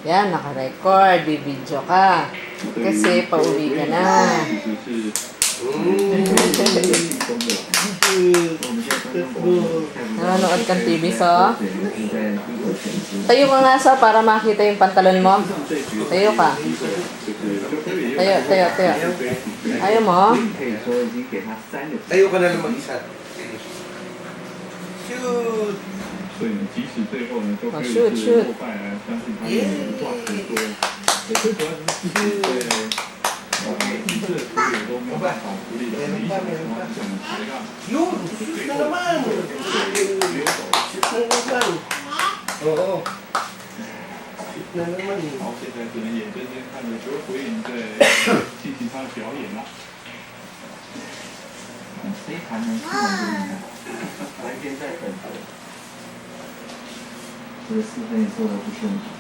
Yan, naka-record. Bibidyo ka. Kasi pauwi ka na. Nanonood kang TV, so? Tayo ka nga, so, para makita yung pantalon mo. Tayo ka. Tayo. Ayaw mo? Tayo ka na lang mag-isa. Shoot! 所以呢，即使最后呢，都可以shoot 是落败啊，相信他们话很多。也最主要是自己对一致的处理都没有办法处理的很理想的情况下呢，才让 Yun! Shoot na naman! Shoot na naman! Oo. Shoot na naman. 好，现在只能眼睁睁看着球回营在进行他的表演了。谁还能看得进来？还边在等着。这个四分也做的不是很好。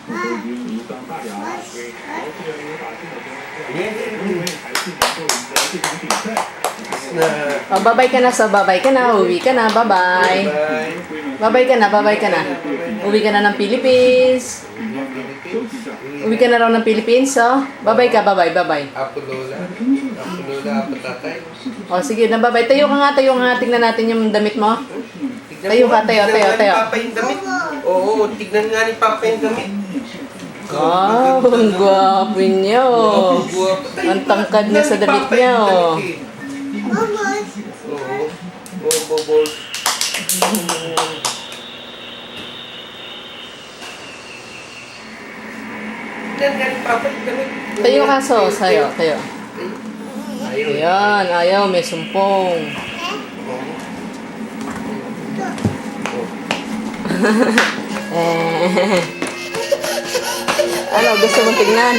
我都已经无伤大雅了，所以好，这个无法进的情况下，我认为还是能够赢得这场比赛。 O, babay ka na, so. Babay ka na. Uwi ka na. Bye-bye. Babay ka na. Uwi ka na ng Philippines. Uwi ka na raw ng Philippines, so. Babay ka, bye. Apo Lola. Apo Tatay. O, sige na, babay. Tayo ka nga. Tingnan natin yung damit mo. Tayo ka, tayo. Tignan nga ni Papa yung damit. Oo, tignan nga ni Papa yung damit. Wow, ang gwapo niya, oh. Ang tangkad niya sa damit niya, oh. Oo, bobos. Tignan nga ni Papa yung damit. Tayo ka, so. Tayo. Ayaw. Ayan, ayaw. May sumpong. Ano, gusto mong tignan?